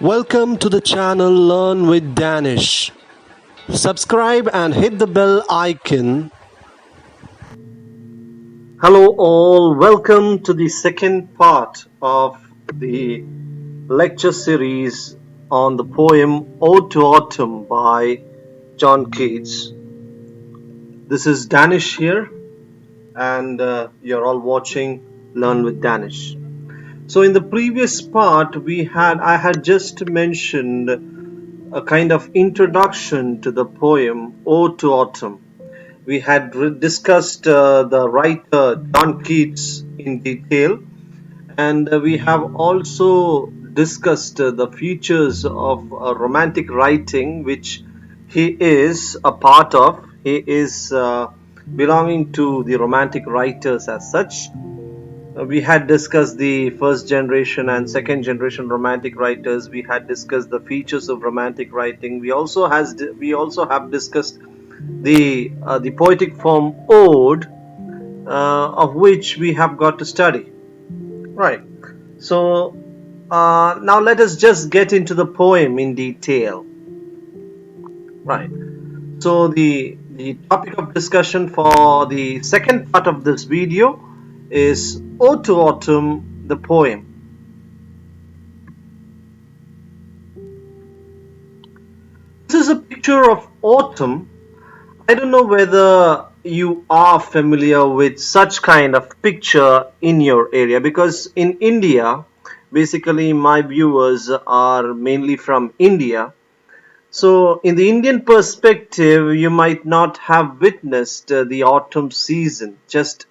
Welcome to the channel Learn with Danish. Subscribe and hit the bell icon. Hello all, welcome to the second part of the lecture series on the poem Ode to Autumn by John Keats. This is Danish here and you're all watching Learn with Danish. So in the previous part I had just mentioned a kind of introduction to the poem Ode to Autumn. We had discussed the writer John Keats in detail, and we have also discussed the features of romantic writing which he is a part of. He is belonging to the romantic writers as such. We had discussed the first generation and second generation romantic writers. We had discussed the features of romantic writing. We also have discussed the poetic form ode, of which we have got to study. Right. So now let us just get into the poem in detail. Right. So the topic of discussion for the second part of this video is Ode to Autumn, the poem. This is a picture of autumn. I don't know whether you are familiar with such kind of picture in your area, because in India, basically my viewers are mainly from India. So in the Indian perspective, you might not have witnessed the autumn season just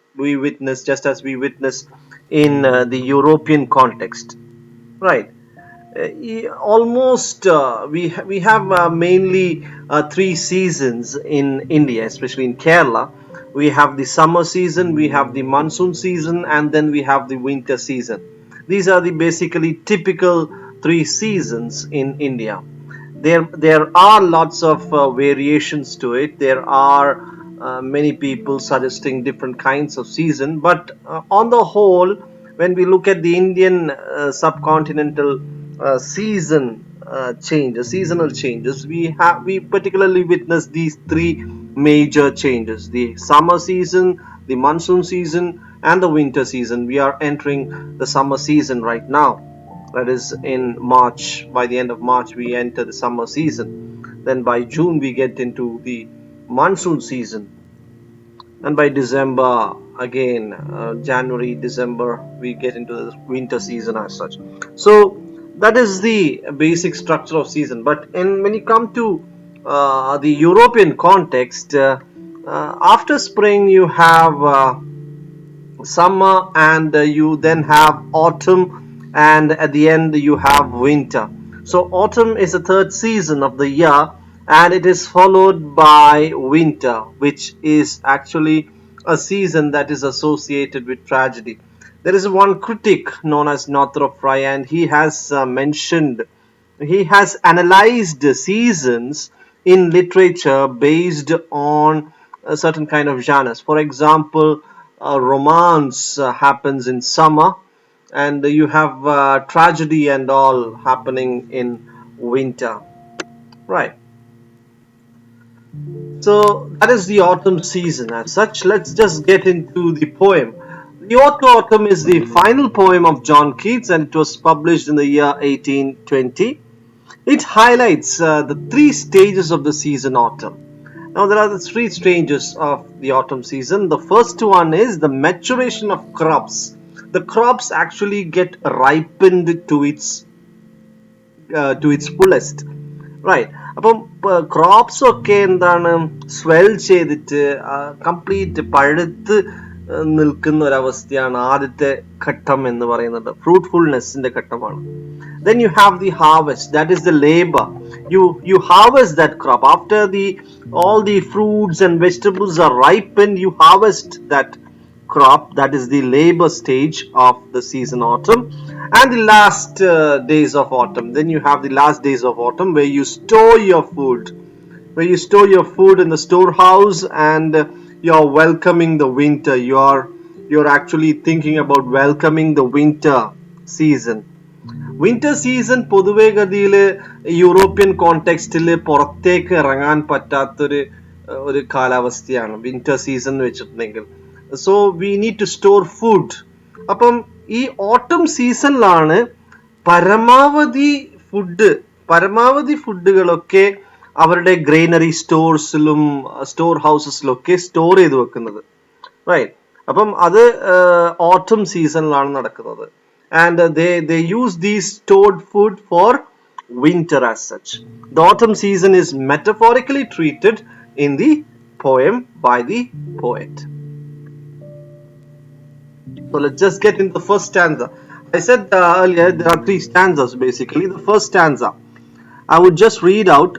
as we witness in the European context, right? Almost we have mainly three seasons in India, especially in Kerala. We have the summer season, we have the monsoon season, and then we have the winter season. These are the basically typical three seasons in India. There are lots of variations to it. There are many people suggesting different kinds of season, but on the whole, when we look at the Indian subcontinental seasonal changes, we particularly witness these three major changes: the summer season, the monsoon season, and the winter season. We are entering the summer season right now. That is in March. By the end of March, we enter the summer season. Then by June, we get into the monsoon season. And by December, again, January, December, we get into the winter season as such. So that is the basic structure of season. But when you come to the European context, after spring, you have summer, and you then have autumn, and at the end you have winter. So autumn is the third season of the year, and it is followed by winter, which is actually a season that is associated with tragedy. There is one critic known as Northrop Frye, and he has analyzed seasons in literature based on a certain kind of genres. For example, romance happens in summer, and you have tragedy and all happening in winter, right? So that is the autumn season as such. Let's just get into the poem. The Ode to Autumn is the final poem of John Keats, and it was published in the year 1820. It highlights the three stages of the season autumn. Now there are the three stages of the autumn season. The first one is the maturation of crops. The crops actually get ripened to its fullest, right? അപ്പം crops ഒക്കെ എന്താണ് swell ചെയ്തിട്ട് complete പഴുത്ത് നിൽക്കുന്ന ഒരവസ്ഥയാണ് ആദ്യത്തെ ഘട്ടം എന്ന് പറയുന്നത്. ഫ്രൂട്ട്ഫുൾനെസ്സിന്റെ ഘട്ടമാണ്. Then you have the harvest, that is the labor. You harvest that crop after all the fruits and vegetables are ripened. You harvest that crop, that is the labor stage of the season autumn. And the last days of autumn, then you have the last days of autumn where you store your food in the storehouse, and you're welcoming the winter. You're actually thinking about welcoming the winter season. Winter season പൊതുവെ ഗതിയിൽ European കോണ്ടെക്സ്റ്റിൽ പുറത്തേക്ക് ഇറങ്ങാൻ പറ്റാത്തൊരു കാലാവസ്ഥയാണ് winter season എന്ന് വെച്ചിട്ടുണ്ടെങ്കിൽ. So we need to store food. അപ്പം ഈ ഓട്ടം സീസണിലാണ് പരമാവധി ഫുഡുകളൊക്കെ അവരുടെ ഗ്രെയിനറി സ്റ്റോർസിലും സ്റ്റോർ ഹൗസസിലൊക്കെ സ്റ്റോർ ചെയ്ത് വെക്കുന്നത്. റൈറ്റ്. അപ്പം അത് ഓട്ടം സീസണിലാണ് നടക്കുന്നത്. And they use these stored food for winter as such. The autumn season is metaphorically treated in the poem by the poet. So let's just get into the first stanza. I said earlier there are 3 stanzas basically. The first stanza, I would just read out: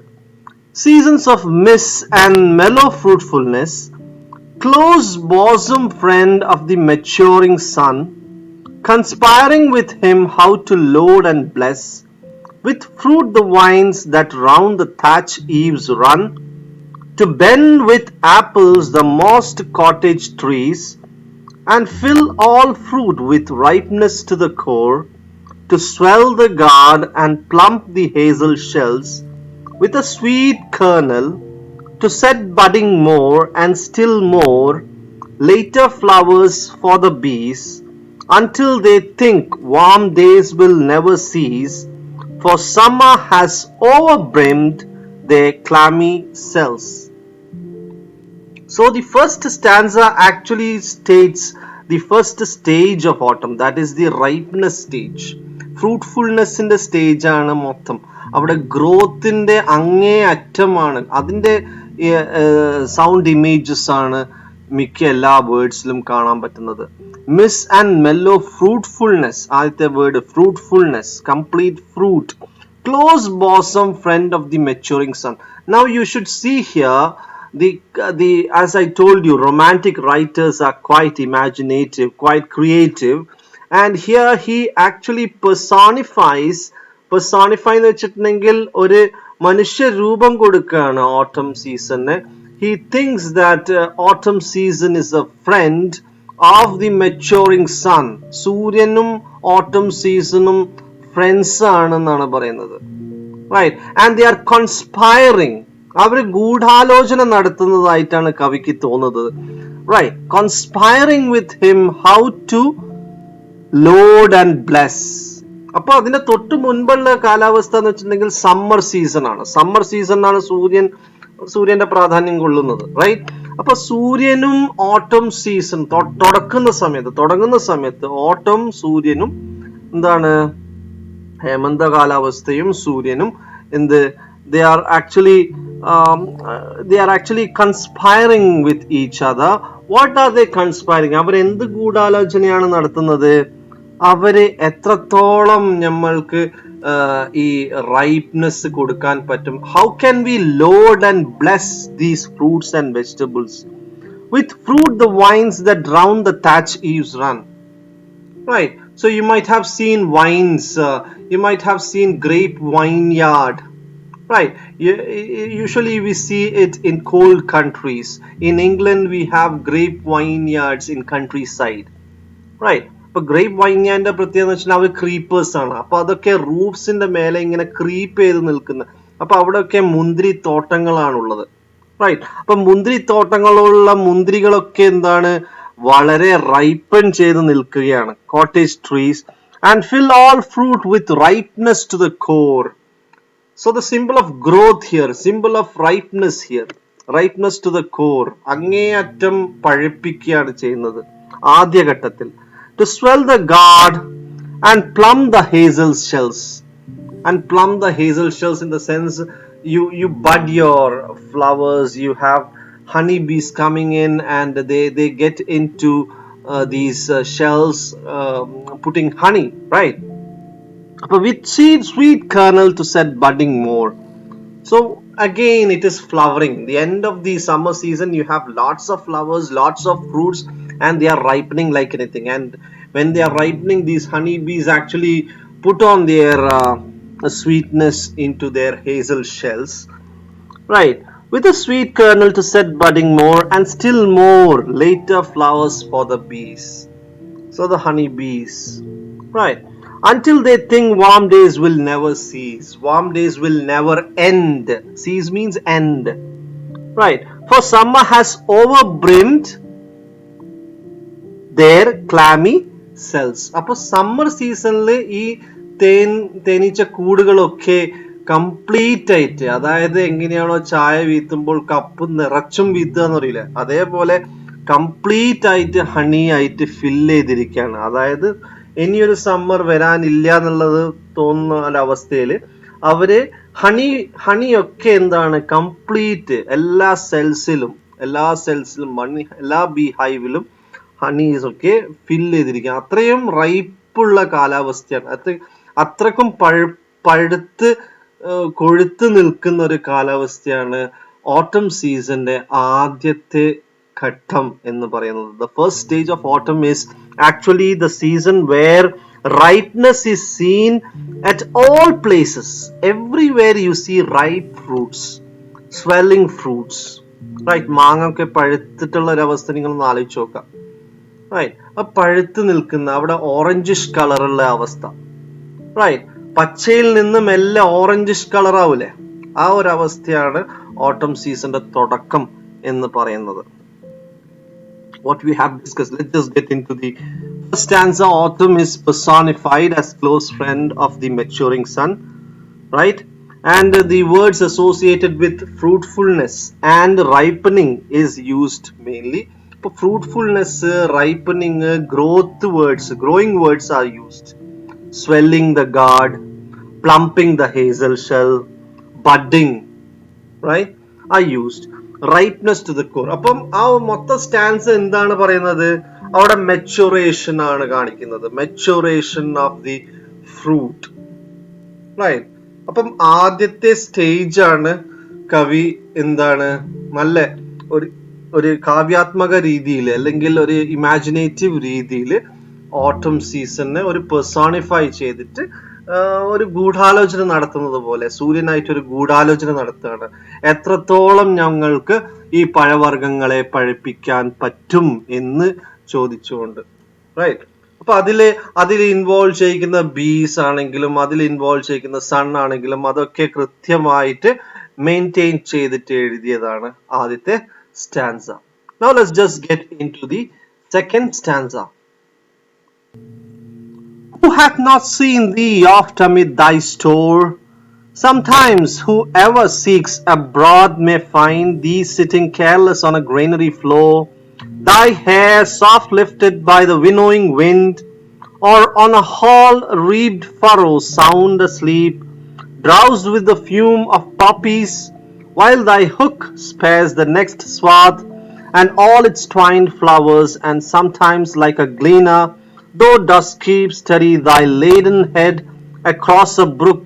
seasons of mist and mellow fruitfulness, close bosom friend of the maturing sun, conspiring with him how to load and bless, with fruit the vines that round the thatch eaves run, to bend with apples the mossed cottage trees, and fill all fruit with ripeness to the core, to swell the gourd and plump the hazel shells, with a sweet kernel, to set budding more and still more, later flowers for the bees, until they think warm days will never cease, for summer has overbrimmed their clammy cells. So the first stanza actually states the first stage of autumn, that is the ripeness stage. ഫ്രൂട്ട്ഫുൾനെസ്സിന്റെ stage ആണ് മൊത്തം. അവിടെ ഗ്രോത്തിന്റെ അങ്ങേ അറ്റമാണ്. അതിന്റെ sound images ആണ് മിക്ക എല്ലാ വേർഡ്സിലും കാണാൻ പറ്റുന്നത്. മിസ് ആൻഡ് മെല്ലോ ഫ്രൂട്ട്ഫുൾനെസ്, ആദ്യത്തെ word fruitfulness, complete fruit. Close bosom friend of the maturing sun. Now you should see here the as I told you, romantic writers are quite imaginative, quite creative, and here he actually personify എന്ന് വെച്ചിട്ടുണ്ടെങ്കിൽ ഒരു മനുഷ്യ രൂപം കൊടുക്കുകയാണ് ഓട്ടം സീസണിന്. He thinks that autumn season is a friend of the maturing sun. സൂര്യനും ഓട്ടം സീസണും friends ആണെന്നാണ് പറയുന്നത്. Right. And they are conspiring. അവർ ഗൂഢാലോചന നടത്തുന്നതായിട്ടാണ് കവിക്ക് തോന്നുന്നത്. Right. Conspiring with him how to load and bless. അപ്പൊ അതിന്റെ തൊട്ട് മുൻപുള്ള കാലാവസ്ഥ എന്ന് വെച്ചിട്ടുണ്ടെങ്കിൽ സമ്മർ സീസൺ ആണ്. സമ്മർ സീസണിലാണ് സൂര്യന്റെ പ്രാധാന്യം കൊള്ളുന്നത്. റൈറ്റ്. അപ്പൊ സൂര്യനും ഓട്ടം സീസൺ തുടങ്ങുന്ന സമയത്ത് ഓട്ടം സൂര്യനും എന്താണ്, ഹേമന്ത കാലാവസ്ഥയും സൂര്യനും they are actually conspiring with each other. What are they conspiring? അവർ എന്ത് ഗൂഢാലോചനയാണ് നടത്തുന്നത്? അവര് എത്രത്തോളം നമ്മൾക്ക് ഈ റൈപ്നെസ് കൊടുക്കാൻ പറ്റും? How can we load and bless these fruits and vegetables? With fruit the vines that round the thatch eaves run. Right. So you might have seen vines, you might have seen grape vineyard. Right. Usually we see it in cold countries. In England we have grape vineyards in countryside. Right. ഇപ്പൊ grape വൈൻയാർഡിന്റെ പ്രത്യേകത എന്ന് വെച്ചാൽ അവർ creepers ആണ്. അപ്പൊ അതൊക്കെ റൂഫ്സിന്റെ മേലെ ഇങ്ങനെ creep ചെയ്ത് നിൽക്കുന്ന, അപ്പൊ അവിടെയൊക്കെ മുന്തിരി തോട്ടങ്ങളാണുള്ളത്. റൈറ്റ്. അപ്പൊ മുന്തിരി തോട്ടങ്ങളുള്ള മുന്തിരികളൊക്കെ എന്താണ്, വളരെ റൈപ്പൺ ചെയ്ത് നിൽക്കുകയാണ്. Cottage trees and fill all fruit with ripeness to the core. So the simple of growth here, simple of ripeness here, ripeness to the core, അങ്ങേയറ്റം പഴുപ്പിക്കുകയാണ് ചെയ്യുന്നത് ആദ്യഘട്ടത്തിൽ. To swell the gourd and plumb the hazel shells. And plumb the hazel shells in the sense you bud your flowers, you have honeybees coming in and they get into these shells, putting honey, right? But with sweet kernel to set budding more. So again it is flowering. The end of the summer season you have lots of flowers, lots of fruits, and they are ripening like anything. And when they are ripening, these honeybees actually put on their sweetness into their hazel shells. Right. With a sweet kernel to set budding more, and still more later flowers for the bees. So the honeybees. Right. until they think warm days will never cease. Warm days will never end. Cease means end. Right. For summer has overbrimmed their clammy cells. അപ്പോൾ summer സീസണിൽ ഈ തേനീച്ച കൂടുകളൊക്കെ complete ആയിട്ട്, അതായത് എങ്ങനെയാണോ ചായ വീത്തുമ്പോൾ cup നിറച്ചും വീത്തുക എന്ന് പറയില്ല, അതേപോലെ കംപ്ലീറ്റ് ആയിട്ട് ഹണി ആയിട്ട് ഫില്ല് ചെയ്തിരിക്കുകയാണ്. അതായത് ഇനിയൊരു സമ്മർ വരാനില്ല എന്നുള്ളത് തോന്നുന്ന ഒരവസ്ഥയിൽ അവര് ഹണിയൊക്കെ എന്താണ് കംപ്ലീറ്റ് എല്ലാ സെൽസിലും എല്ലാ ബീ ഹൈവിലും ഹണീസ് ഒക്കെ ഫില്ല് ചെയ്തിരിക്കുക. അത്രയും റൈപ്പുള്ള കാലാവസ്ഥയാണ്. അത്രക്കും പഴുത്ത് കൊഴുത്ത് നിൽക്കുന്ന ഒരു കാലാവസ്ഥയാണ് ഓട്ടം സീസന്റെ ആദ്യത്തെ ഘട്ടം എന്ന് പറയുന്നത്. The first stage of autumn is actually the season where ripeness is seen at all places. Everywhere you see ripe fruits, swelling fruits. Right, മാങ്ങ ഒക്കെ പഴുത്തിട്ടുള്ള ഒരു അവസ്ഥ നിങ്ങളൊന്ന് ആലോചിച്ച് നോക്കാം. റൈറ്റ്, ആ പഴുത്ത് നിൽക്കുന്ന അവിടെ ഓറഞ്ചിഷ് കളറുള്ള അവസ്ഥ. റൈറ്റ്, പച്ചയിൽ നിന്നും എല്ലാം ഓറഞ്ചിഷ് കളർ ആവൂലേ, ആ ഒരു അവസ്ഥയാണ് ഓട്ടം സീസന്റെ തുടക്കം എന്ന് പറയുന്നത്. What we have discussed, let's just get into the first stanza. Autumn is personified as close friend of the maturing sun, right? And the words associated with fruitfulness and ripening is used mainly. For fruitfulness, ripening, growing words are used. Swelling the gourd, plumping the hazel shell, budding, right, are used. Ripeness to the core. അപ്പം ആ മൊത്തം stance എന്താണ് പറയുന്നത്? അവിടെ maturation ആണ് കാണിക്കുന്നത്. Maturation of the fruit. Right. അപ്പം ആദ്യത്തെ സ്റ്റേജ് ആണ് കവി എന്താണ് നല്ല ഒരു കാവ്യാത്മക രീതിയിൽ അല്ലെങ്കിൽ ഒരു ഇമാജിനേറ്റീവ് രീതിയിൽ ഓട്ടം സീസണിനെ ഒരു പെർസോണിഫൈ ചെയ്തിട്ട് ഒരു ഗൂഢാലോചന നടത്തുന്നത് പോലെ, സൂര്യനായിട്ട് ഒരു ഗൂഢാലോചന നടത്തുകയാണ്. എത്രത്തോളം ഞങ്ങൾക്ക് ഈ പഴവർഗ്ഗങ്ങളെ പഴുപ്പിക്കാൻ പറ്റും എന്ന് ചോദിച്ചുകൊണ്ട്. റൈറ്റ്. അപ്പൊ അതിൽ ഇൻവോൾവ് ചെയ്യിക്കുന്ന ബീസ് ആണെങ്കിലും അതിൽ ഇൻവോൾവ് ചെയ്യിക്കുന്ന സൺ ആണെങ്കിലും അതൊക്കെ കൃത്യമായിട്ട് മെയിൻറ്റെയിൻ ചെയ്തിട്ട് എഴുതിയതാണ് ആദ്യത്തെ stanza. Now let's just get into the second stanza. Who hath not seen thee oft amid thy store? Sometimes whoever seeks abroad may find thee sitting careless on a granary floor, thy hair soft lifted by the winnowing wind, or on a hall-reaped furrow sound asleep, drowsed with the fume of poppies, while thy hook spares the next swath and all its twined flowers, and sometimes like a gleaner thou dost keep steady thy laden head across a brook,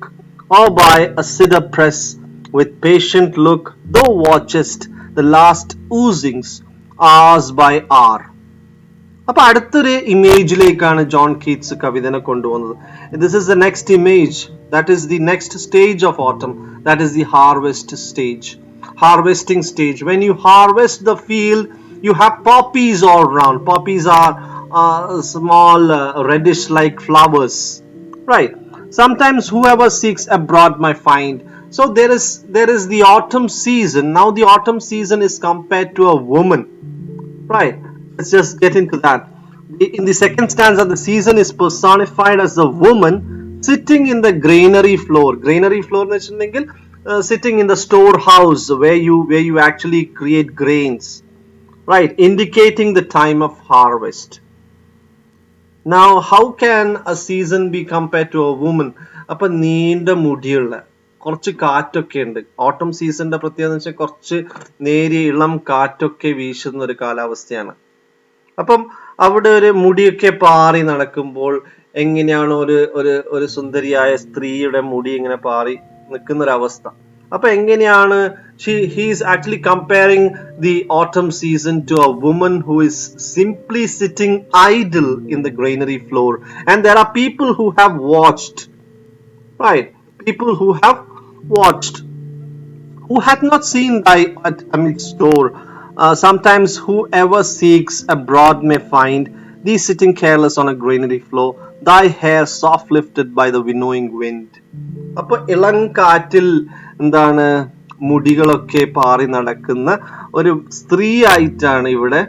or by a cedar press with patient look thou watchest the last oozings hours by hour. അപ്പൊ അടുത്തൊരു ഇമേജിലേക്കാണ് John Keats കവിതനെ കൊണ്ടുപോകുന്നത്. This is the next image, that is the next stage of ഓട്ടം, that is the harvest stage, harvesting stage. When you harvest the field, you have poppies all around. Poppies are small reddish like flowers, right? Sometimes whoever seeks abroad may find. So there is the autumn season. Now the autumn season is compared to a woman, right? Let's just get into that. In the second stanza, the season is personified as a woman sitting in the granary floor. Granary floor എന്ന് വെച്ചിട്ടുണ്ടെങ്കിൽ sitting in the storehouse where you actually create grains, right, indicating the time of harvest. Now how can a season be compared to a woman? അപ്പൊ നീണ്ട മുടിയുള്ള കുറച്ച് കാറ്റൊക്കെ ഉണ്ട്. ഓട്ടം സീസണിന്റെ പ്രത്യേകത എന്ന് വെച്ചാൽ കുറച്ച് നേരിയ ഇളം കാറ്റൊക്കെ വീശുന്ന ഒരു കാലാവസ്ഥയാണ്. അപ്പം അവിടെ ഒരു മുടിയൊക്കെ പാറി നടക്കുമ്പോൾ എങ്ങനെയാണ് ഒരു സുന്ദരിയായ സ്ത്രീയുടെ മുടി ഇങ്ങനെ പാറി നിൽക്കുന്ന ഒരു അവസ്ഥ. അപ്പൊ എങ്ങനെയാണ് he is actually comparing the autumn season to a woman who is simply sitting idle in the granary floor, and there are people who have watched, right, people who have watched. Who hath not seen thy amid store? Sometimes whoever seeks abroad may find thee sitting careless on a greenery floor, thy hair soft lifted by the winnowing wind. അപ്പൊ ഇളം കാറ്റിൽ എന്താണ് മുടികളൊക്കെ പാറി നടക്കുന്ന ഒരു സ്ത്രീ ആയിട്ടാണ് ഇവിടെ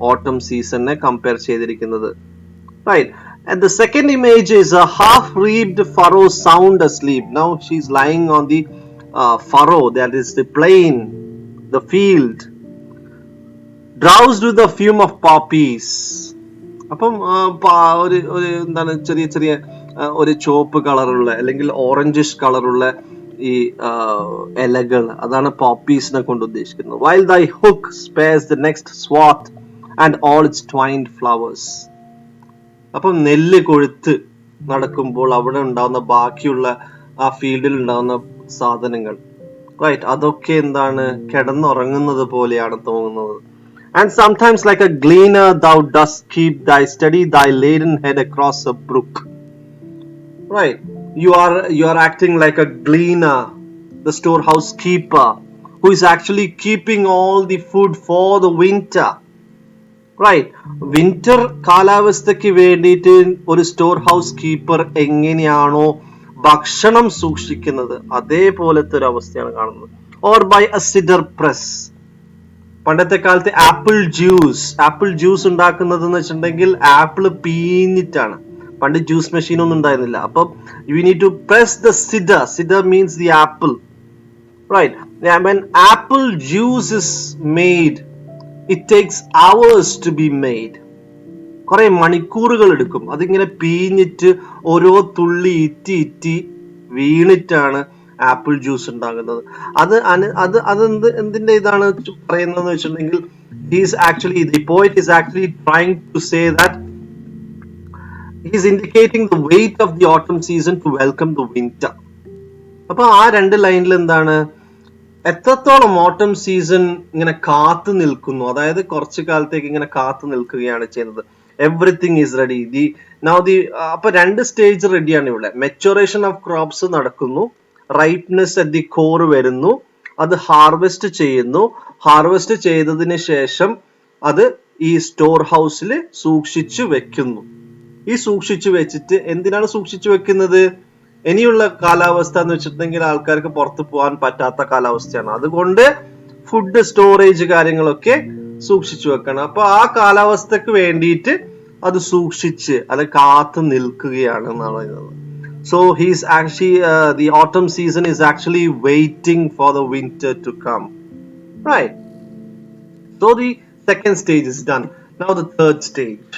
ഓട്ടം സീസണിനെ കമ്പയർ ചെയ്തിരിക്കുന്നത്. Right. And the second image is a half-reaped furrow sound asleep. Now she's lying on the furrow, that is the plain, the field, drowsed with the fume of poppies. അപ്പം ഒരു എന്താണ് ചെറിയ ചെറിയ ഒരു ചുവപ്പ് കളറുള്ള അല്ലെങ്കിൽ ഓറഞ്ചിഷ് കളറുള്ള ഈ ഇലകൾ, അതാണ് പോപ്പീസിനെ കൊണ്ട് ഉദ്ദേശിക്കുന്നത്. While thy hook spares the next swath and all its twined flowers. അപ്പം നെല്ല് കൊഴുത്ത് നടക്കുമ്പോൾ അവിടെ ഉണ്ടാവുന്ന ബാക്കിയുള്ള ആ ഫീൽഡിൽ ഉണ്ടാവുന്ന സാധനങ്ങൾ, റൈറ്റ്, അതൊക്കെ എന്താണ് കിടന്നുറങ്ങുന്നത് പോലെയാണ് തോന്നുന്നത്. And sometimes like a gleaner thou dost keep thy steady thy laden head across a brook. Right, you are acting like a gleaner, the storehouse keeper, who is actually keeping all the food for the winter. Right, winter കാലാവസ്ഥയ്ക്ക് വേണ്ടിയിട്ട് ഒരു store house keeper എങ്ങനെയാണോ ഭക്ഷണം സൂക്ഷിക്കുന്നത് അതേപോലത്തെ ഒരു അവസ്ഥയാണ് കാണുന്നത്. Or by a cider press. പണ്ടത്തെ കാലത്ത് ആപ്പിൾ ജ്യൂസ് ഉണ്ടാക്കുന്നത് എന്ന് വെച്ചിട്ടുണ്ടെങ്കിൽ ആപ്പിൾ പീഞ്ഞിട്ടാണ്. പണ്ട് ജ്യൂസ് മെഷീൻ ഒന്നും ഉണ്ടായിരുന്നില്ല. അപ്പം you need to press the cider means the apple. Right, when apple juice is made, it takes hours to be made. കുറെ മണിക്കൂറുകൾ എടുക്കും. അതിങ്ങനെ പീഞ്ഞിട്ട് ഓരോ തുള്ളി ഇറ്റി വീണിട്ടാണ് ആപ്പിൾ ജ്യൂസ് ഉണ്ടാകുന്നത്. എന്തിന്റെ ഇതാണ് പറയുന്നതെന്ന് വെച്ചിട്ടുണ്ടെങ്കിൽ, the poet is actually trying to say that he is indicating the weight of the autumn season to welcome the winter. അപ്പൊ ആ രണ്ട് ലൈനിൽ എന്താണ്, എത്രത്തോളം ഓട്ടം സീസൺ ഇങ്ങനെ കാത്തു നിൽക്കുന്നു, അതായത് കുറച്ചു കാലത്തേക്ക് ഇങ്ങനെ കാത്തു നിൽക്കുകയാണ് ചെയ്യുന്നത്. Everything is ready. അപ്പൊ രണ്ട് സ്റ്റേജ് റെഡിയാണ് ഇവിടെ. മെച്ചുറേഷൻ ഓഫ് ക്രോപ്സ് നടക്കുന്നു, റൈപ്നെസ് അറ്റ് ദി കോർ വരുന്നു, അത് ഹാർവെസ്റ്റ് ചെയ്യുന്നു. ഹാർവെസ്റ്റ് ചെയ്തതിന് ശേഷം അത് ഈ സ്റ്റോർ ഹൗസിൽ സൂക്ഷിച്ചു വെക്കുന്നു. ഈ സൂക്ഷിച്ചു വെച്ചിട്ട് എന്തിനാണ് സൂക്ഷിച്ചു വെക്കുന്നത്? ഇനിയുള്ള കാലാവസ്ഥ എന്ന് വെച്ചിട്ടുണ്ടെങ്കിൽ ആൾക്കാർക്ക് പുറത്തു പോകാൻ പറ്റാത്ത കാലാവസ്ഥയാണ്. അതുകൊണ്ട് ഫുഡ് സ്റ്റോറേജ് കാര്യങ്ങളൊക്കെ സൂക്ഷിച്ചു വെക്കണം. അപ്പൊ ആ കാലാവസ്ഥക്ക് വേണ്ടിയിട്ട് അത് സൂക്ഷിച്ച് അത് കാത്തു നിൽക്കുകയാണ് എന്നാണ് പറയുന്നത്. So the autumn season is actually waiting for the winter to come. Right. So the second stage is done. Now the third stage.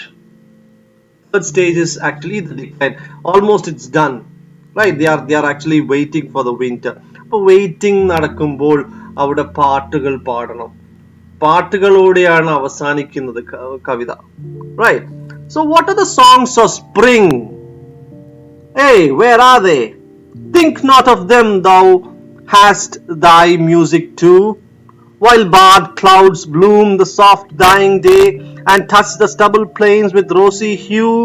Third stage is actually the decline. Almost it's done. Right. They are actually waiting for the winter. അപ്പോൾ waiting നടക്കുമ്പോൾ അവിടെ പാട്ടുകൾ പാടണം. പാട്ടുകളോടെയാണ് അവസാനിക്കുന്നത് കവിത. Right. So what are the songs of spring? Hey, where are they? Think not of them, thou hast thy music too. While barred clouds bloom the soft dying day and touch the stubble plains with rosy hue,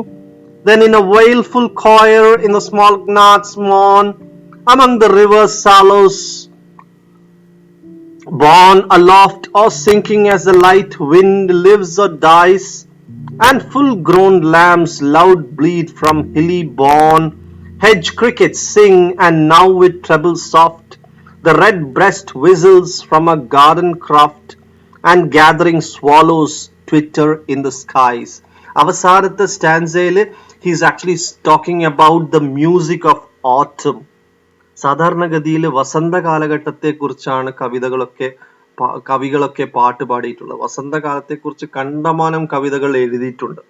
then in a wailful choir in the small gnats mourn among the river's shallows, borne aloft or sinking as the light wind lives or dies, and full-grown lambs loud bleat from hilly bourne. Hedge crickets sing, and now with treble soft, the red breast whistles from a garden croft, and gathering swallows twitter in the skies. അവസാനത്തെ സ്റ്റാൻസയിൽ he is actually talking about the music of autumn. സാധാരണഗതിയിൽ വസന്ത കാലഘട്ടത്തെ കുറിച്ചാണ് കവികളൊക്കെ പാട്ട് പാടിയിട്ടുള്ളത്. വസന്തകാലത്തെ കുറിച്ച് കണ്ടമാനം കവിതകൾ എഴുതിയിട്ടുണ്ട്.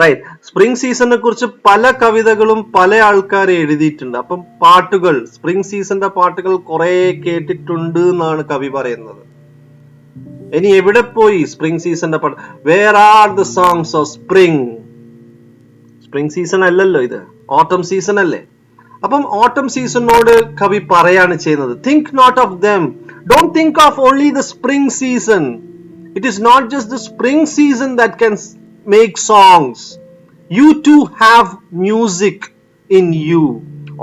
Right. Spring സീസണിനെ കുറിച്ച് പല കവിതകളും പല ആൾക്കാരെ എഴുതിയിട്ടുണ്ട്. അപ്പം പാട്ടുകൾ, സ്പ്രിംഗ് സീസണിന്റെ പാട്ടുകൾ കുറെ കേട്ടിട്ടുണ്ട് എന്നാണ് കവി പറയുന്നത്. ഇനി എവിടെ പോയി സ്പ്രിംഗ് സീസണിന്റെ പാട്ട്? Where are the songs of spring? Spring season അല്ലല്ലോ ഇത്, ഓട്ടം സീസൺ അല്ലേ. അപ്പം ഓട്ടം സീസണിനോട് കവി പറയാണ് ചെയ്യുന്നത്, think not of them, don't think of only the spring season. It is not just the spring season that can make songs. You too have music in you.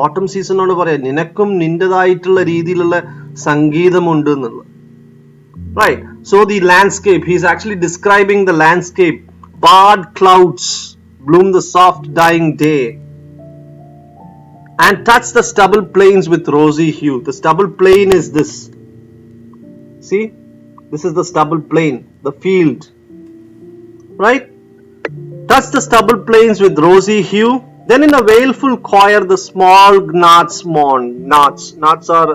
Autumn season ആണ് പറയാ, നിനക്കും നിന്റേതായിട്ടുള്ള രീതിയിലുള്ള സംഗീതമുണ്ട് എന്നുള്ളത്. Right. So the landscape, he is actually describing the landscape, barred clouds bloom the soft dying day, and touch the stubble plains with rosy hue. The stubble plain is this. See, this is the stubble plain, the field, right? Touch the stubble plains with rosy hue. Then in a wailful choir the small gnats mourn. Gnats are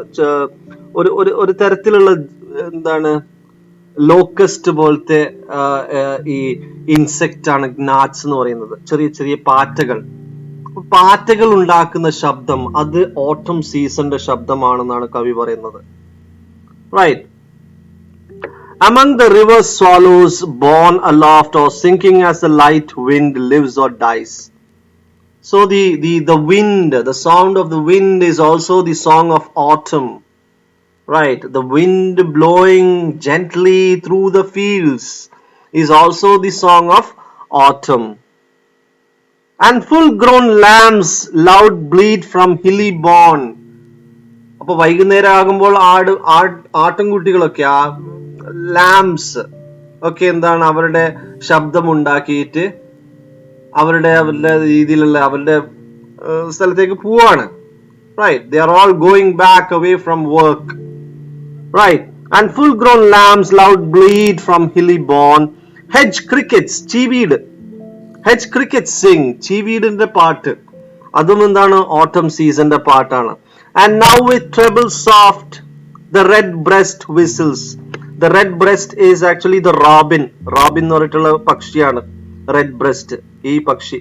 ഒരു തരത്തിലുള്ള എന്താണ് locust പോലത്തെ ഈ insect ആണ് ഗ്നാറ്റ്സ് എന്ന് പറയുന്നത്. ചെറിയ ചെറിയ പാറ്റകൾ. പാറ്റകൾ ഉണ്ടാക്കുന്ന ശബ്ദം അത് ഓട്ടം സീസണിന്റെ ശബ്ദമാണെന്നാണ് കവി പറയുന്നത്. Right. Among the river swallows borne aloft or sinking as the light wind lives or dies. So the wind, the sound of the wind is also the song of autumn. Right, the wind blowing gently through the fields is also the song of autumn. And full grown lambs loud bleat from hilly bourne. അപ്പോൾ വൈകുന്നേരം ആകുമ്പോൾ ആട്ടിൻകുട്ടികളൊക്കെ lamps ഒക്കെ എന്താണ് അവരുടെ ശബ്ദം ഉണ്ടാക്കിയിട്ട് അവരുടെ രീതിയിലുള്ള അവരുടെ സ്ഥലത്തേക്ക് പോവാണ്. Right, they are all going back away from work. Right, and full grown lambs loud bleat from hilly bourne. Hedge crickets, cheeweed, hedge crickets sing. cheeweedന്റെ പാട്ട് അതും എന്താണ് ഓട്ടം സീസണിന്റെ പാട്ടാണ്. And now with treble soft the red breast whistles. The red breast is actually the robin. Robin എന്ന് പറഞ്ഞിട്ടുള്ള പക്ഷിയാണ് red breast, ഈ പക്ഷി.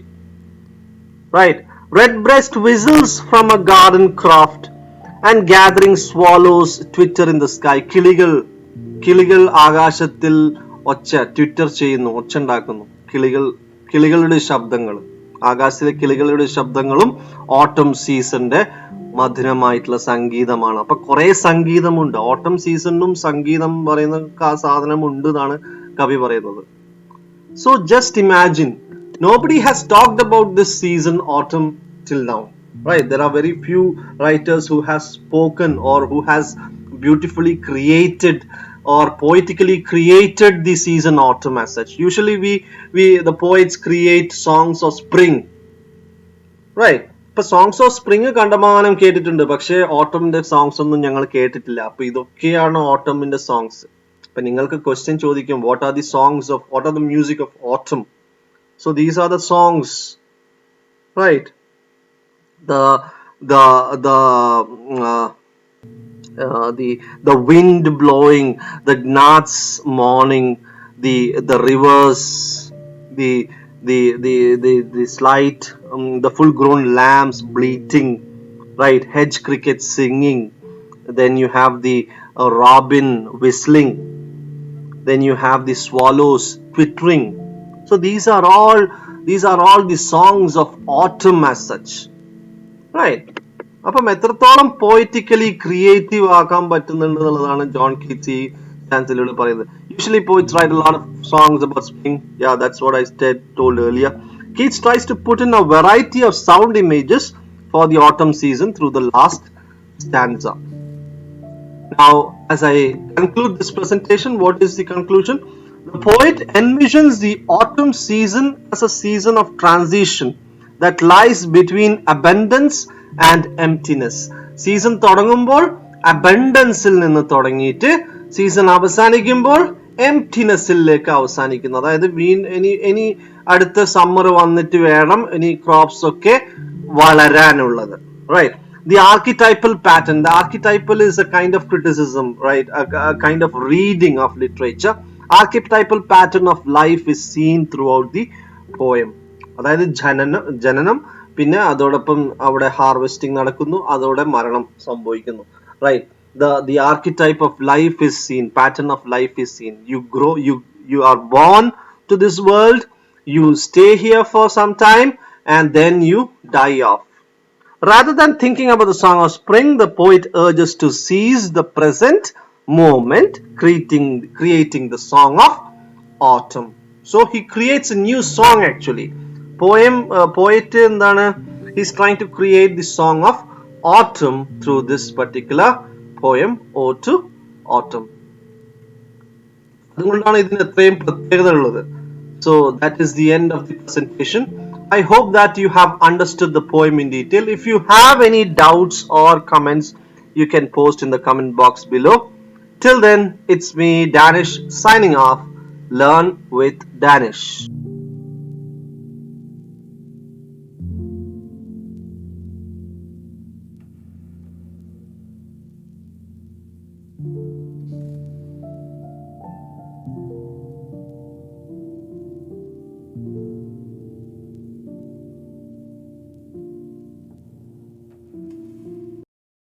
Right, red breast whistles from a garden croft, and gathering swallows twitter in the sky. കിളികൾ ആകാശത്തിൽ Twitter ചെയ്യുന്നു, ഒച്ച ഉണ്ടാക്കുന്നു. കിളികളുടെ ശബ്ദങ്ങൾ, ആകാശത്തിലെ കിളികളുടെ ശബ്ദങ്ങളും ഓട്ടം സീസണിന്റെ മധുരമായിട്ടുള്ള സംഗീതമാണ്. അപ്പൊ കുറെ സംഗീതമുണ്ട്. ഓട്ടം സീസണിനും സംഗീതം പറയുന്ന സാധനം ഉണ്ട് എന്നാണ് കവി പറയുന്നത്. So just imagine, nobody has talked about this season autumn till now. Right, there are very few writers who has spoken or who has beautifully created or poetically created the season autumn as such. Usually the poets create songs of spring. Right, ഇപ്പൊ songs of spring കണ്ടമാനം കേട്ടിട്ടുണ്ട്, പക്ഷേ ഓട്ടമിന്റെ songs ഒന്നും ഞങ്ങൾ കേട്ടിട്ടില്ല. അപ്പൊ ഇതൊക്കെയാണ് ഓട്ടമിന്റെ songs. അപ്പൊ നിങ്ങൾക്ക് ക്വസ്റ്റ്യൻ ചോദിക്കും, what are the music of autumn? So these are the songs, right? The wind blowing, the gnats mourning, the rivers, the slight, the full grown lambs bleating, right? Hedge crickets singing. Then you have the robin whistling. Then you have the swallows twittering. So these are all the songs of autumn as such. Right, അപ്പം എത്രത്തോളം പോയിറ്റിക്കലി creative ആക്കാൻ പറ്റുന്നുണ്ടെന്നുള്ളതാണ് John Keats ഈ സ്റ്റാൻസയിലൂടെ പറയുന്നത്. Usually poets write a lot of songs about spring. Yeah, that's what I told earlier. Keats tries to put in a variety of sound images for the autumn season through the last stanza. Now, as I conclude this presentation, what is the conclusion? The poet envisions the autumn season as a season of transition that lies between abundance and emptiness. Season തുടങ്ങുമ്പോൾ അബണ്ടൻസിൽ നിന്ന് തുടങ്ങിയിട്ട് season അവസാനിക്കുമ്പോൾ എംപ്റ്റിനെസ്സിലേക്ക് അവസാനിക്കുന്നു. അതായത് ഇനി അടുത്ത summer വന്നിട്ട് വേണം ഇനി ക്രോപ്സ് ഒക്കെ വളരാനുള്ളത്. Right, the archetypal pattern. The archetypal is a kind of criticism, right? A kind of reading of literature. Archetypal pattern of life is seen throughout the poem. അതായത് ജനനം, പിന്നെ അതോടൊപ്പം അവിടെ ഹാർവെസ്റ്റിംഗ് നടക്കുന്നു, അതോടെ മരണം സംഭവിക്കുന്നു. Right, the archetype of life is seen, pattern of life is seen. You grow, you are born to this world, you stay here for some time, and then you die off. Rather than thinking about the song of spring, the poet urges to seize the present moment, creating the song of autumn. So he creates a new song actually. Poet എന്താണ്, he's trying to create the song of autumn through this particular poem, Ode to Autumn. അതുകൊണ്ടാണ് ഇതിന് എത്രയും പ്രത്യേകത ഉള്ളത്. So that is the end of the presentation. I hope that you have understood the poem in detail. If you have any doubts or comments, you can post in the comment box below. Till then, it's me, Danish, signing off. Learn with Danish.